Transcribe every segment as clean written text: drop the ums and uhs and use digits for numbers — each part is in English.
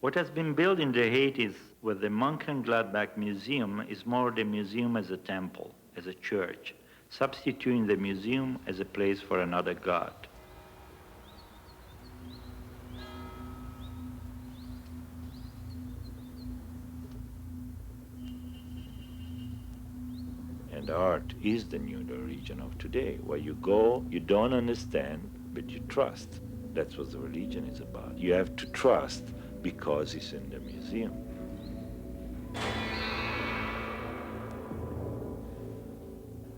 What has been built in the 80s with the Mönchengladbach Museum is more the museum as a temple, as a church, substituting the museum as a place for another god. And art is the new religion of today, where you go, you don't understand, but you trust. That's what the religion is about. You have to trust because it's in the museum.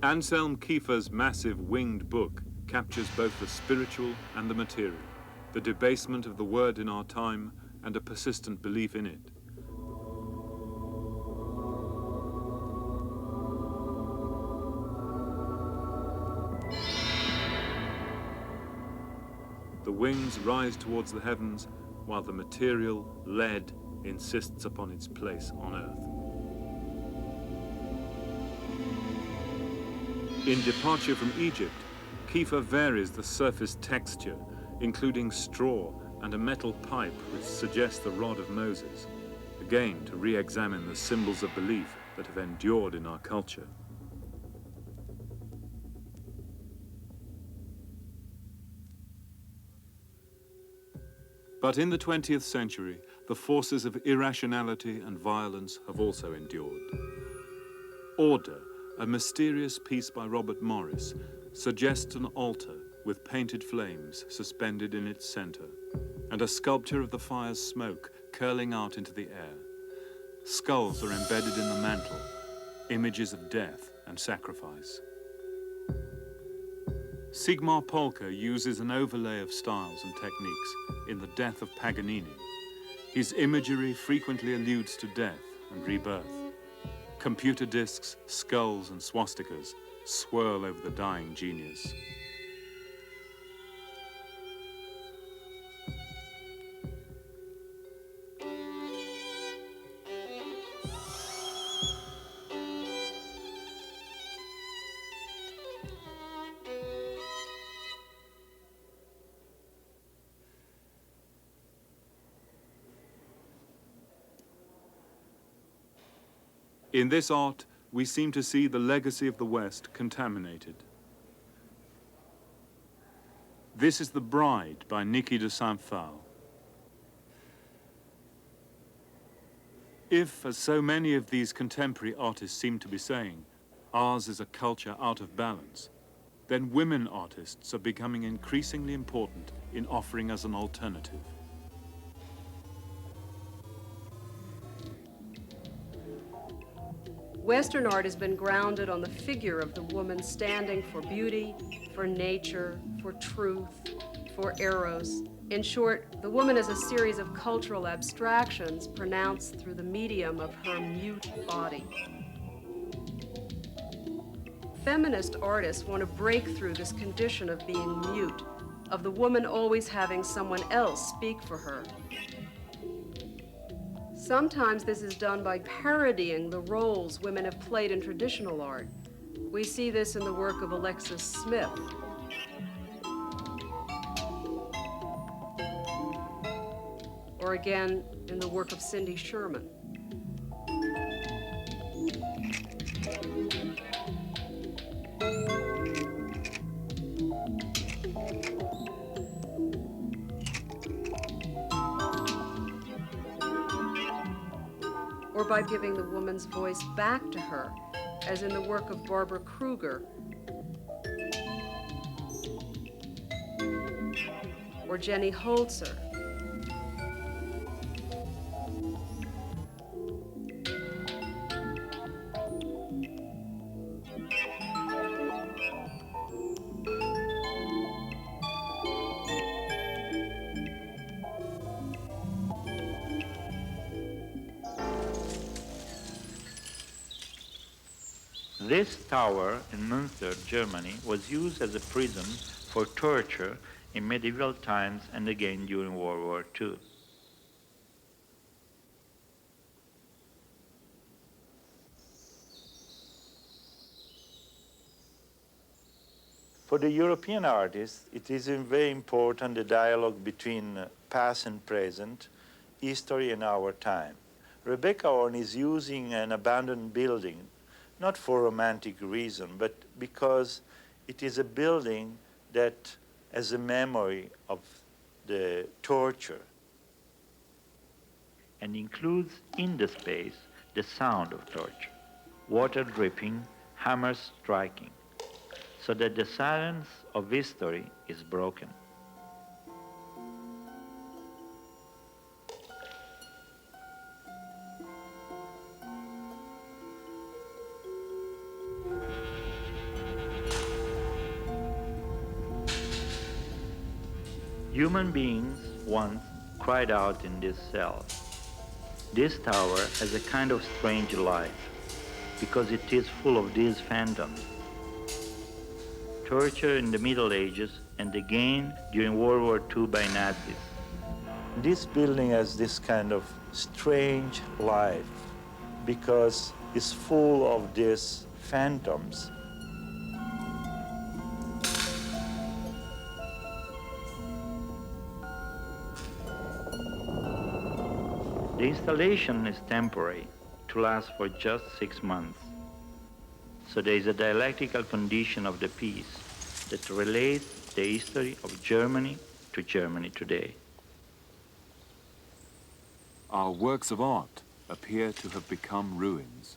Anselm Kiefer's massive winged book captures both the spiritual and the material, the debasement of the word in our time and a persistent belief in it. The wings rise towards the heavens, while the material, lead, insists upon its place on earth. In Departure from Egypt, Kiefer varies the surface texture, including straw and a metal pipe which suggests the rod of Moses, again to re-examine the symbols of belief that have endured in our culture. But in the 20th century, the forces of irrationality and violence have also endured. Order, a mysterious piece by Robert Morris, suggests an altar with painted flames suspended in its center, and a sculpture of the fire's smoke curling out into the air. Skulls are embedded in the mantle, images of death and sacrifice. Sigmar Polka uses an overlay of styles and techniques in The Death of Paganini. His imagery frequently alludes to death and rebirth. Computer discs, skulls and swastikas swirl over the dying genius. In this art, we seem to see the legacy of the West contaminated. This is The Bride by Niki de Saint-Phal. If, as so many of these contemporary artists seem to be saying, ours is a culture out of balance, then women artists are becoming increasingly important in offering us an alternative. Western art has been grounded on the figure of the woman standing for beauty, for nature, for truth, for eros. In short, the woman is a series of cultural abstractions pronounced through the medium of her mute body. Feminist artists want to break through this condition of being mute, of the woman always having someone else speak for her. Sometimes this is done by parodying the roles women have played in traditional art. We see this in the work of Alexis Smith. Or again, in the work of Cindy Sherman. Or by giving the woman's voice back to her, as in the work of Barbara Kruger, or Jenny Holzer. This tower in Münster, Germany, was used as a prison for torture in medieval times and again during World War II. For the European artists, it is very important the dialogue between past and present, history in our time. Rebecca Horn is using an abandoned building, not for romantic reason, but because it is a building that has a memory of the torture. And includes in the space the sound of torture, water dripping, hammers striking, so that the silence of history is broken. Human beings once cried out in this cell. This tower has a kind of strange life, because it is full of these phantoms. Torture in the Middle Ages and again during World War II by Nazis. This building has this kind of strange life because it's full of these phantoms. The installation is temporary, to last for just 6 months. So there is a dialectical condition of the piece that relates the history of Germany to Germany today. Our works of art appear to have become ruins.